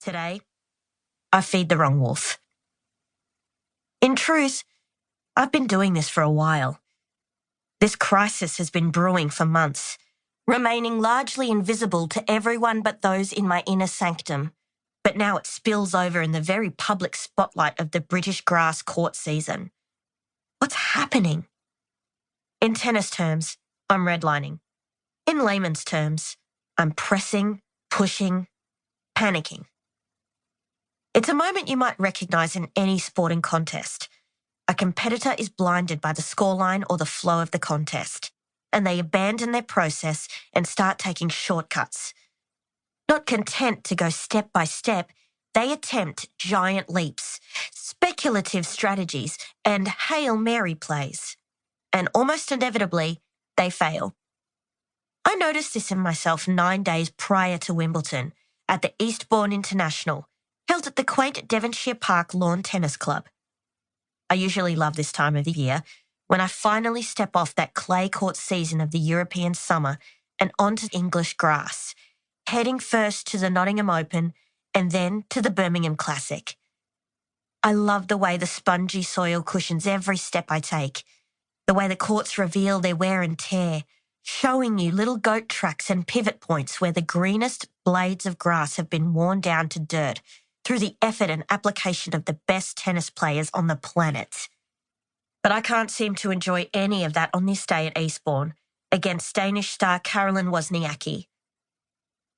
Today, I feed the wrong wolf. In truth, I've been doing this for a while. This crisis has been brewing for months, remaining largely invisible to everyone but those in my inner sanctum. But now it spills over in the very public spotlight of the British grass court season. What's happening? In tennis terms, I'm redlining. In layman's terms, I'm pressing, pushing, panicking. It's a moment you might recognise in any sporting contest. A competitor is blinded by the scoreline or the flow of the contest, and they abandon their process and start taking shortcuts. Not content to go step by step, they attempt giant leaps, speculative strategies, and Hail Mary plays. And almost inevitably, they fail. I noticed this in myself 9 days prior to Wimbledon at the Eastbourne International, held at the quaint Devonshire Park Lawn Tennis Club. I usually love this time of the year, when I finally step off that clay court season of the European summer and onto English grass, heading first to the Nottingham Open and then to the Birmingham Classic. I love the way the spongy soil cushions every step I take, the way the courts reveal their wear and tear, showing you little goat tracks and pivot points where the greenest blades of grass have been worn down to dirt through the effort and application of the best tennis players on the planet. But I can't seem to enjoy any of that on this day at Eastbourne against Danish star Caroline Wozniacki.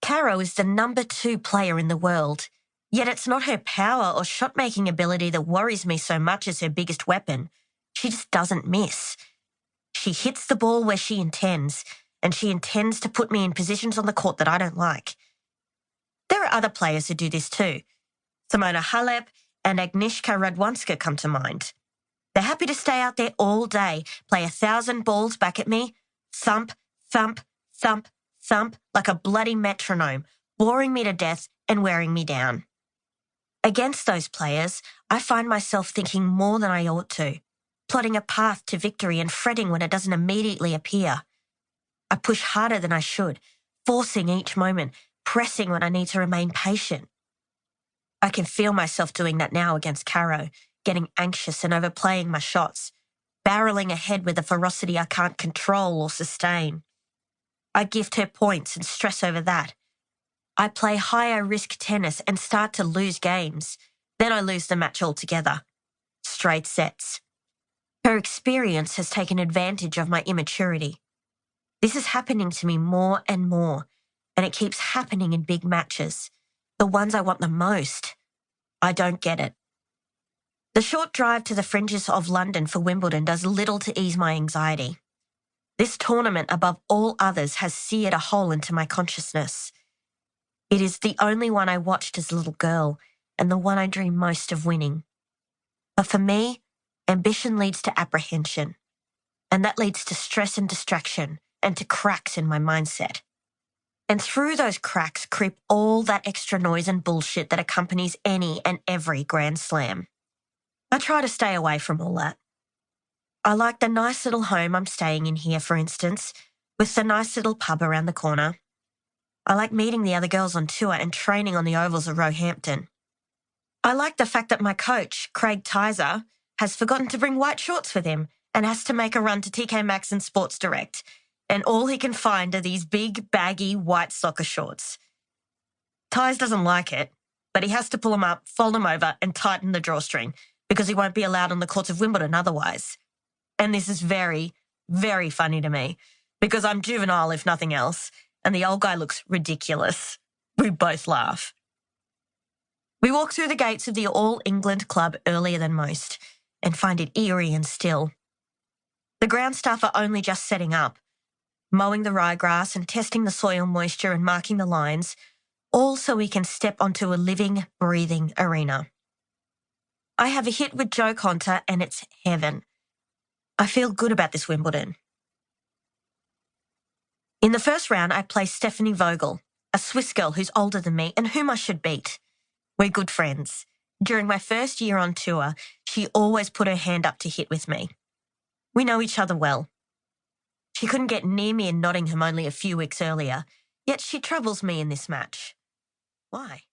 Caro is the number 2 player in the world, yet it's not her power or shot-making ability that worries me so much as her biggest weapon. She just doesn't miss. She hits the ball where she intends, and she intends to put me in positions on the court that I don't like. There are other players who do this too. Simona Halep and Agnieszka Radwanska come to mind. They're happy to stay out there all day, play 1,000 balls back at me, thump, thump, thump, thump, like a bloody metronome, boring me to death and wearing me down. Against those players, I find myself thinking more than I ought to, plotting a path to victory and fretting when it doesn't immediately appear. I push harder than I should, forcing each moment, pressing when I need to remain patient. I can feel myself doing that now against Caro, getting anxious and overplaying my shots, barreling ahead with a ferocity I can't control or sustain. I gift her points and stress over that. I play higher risk tennis and start to lose games. Then I lose the match altogether. Straight sets. Her experience has taken advantage of my immaturity. This is happening to me more and more, and it keeps happening in big matches, the ones I want the most. I don't get it. The short drive to the fringes of London for Wimbledon does little to ease my anxiety. This tournament, above all others, has seared a hole into my consciousness. It is the only one I watched as a little girl and the one I dream most of winning. But for me, ambition leads to apprehension, and that leads to stress and distraction and to cracks in my mindset. And through those cracks creep all that extra noise and bullshit that accompanies any and every Grand Slam. I try to stay away from all that. I like the nice little home I'm staying in here, for instance, with the nice little pub around the corner. I like meeting the other girls on tour and training on the ovals of Roehampton. I like the fact that my coach, Craig Tyser, has forgotten to bring white shorts with him and has to make a run to TK Maxx and Sports Direct, and all he can find are these big, baggy, white soccer shorts. Tyes doesn't like it, but he has to pull them up, fold them over, and tighten the drawstring because he won't be allowed on the courts of Wimbledon otherwise. And this is very, very funny to me because I'm juvenile if nothing else, and the old guy looks ridiculous. We both laugh. We walk through the gates of the All England Club earlier than most and find it eerie and still. The ground staff are only just setting up, mowing the ryegrass and testing the soil moisture and marking the lines, all so we can step onto a living, breathing arena. I have a hit with Joe Conter and it's heaven. I feel good about this Wimbledon. In the first round, I play Stephanie Vogel, a Swiss girl who's older than me and whom I should beat. We're good friends. During my first year on tour, she always put her hand up to hit with me. We know each other well. She couldn't get near me in Nottingham only a few weeks earlier, yet she troubles me in this match. Why?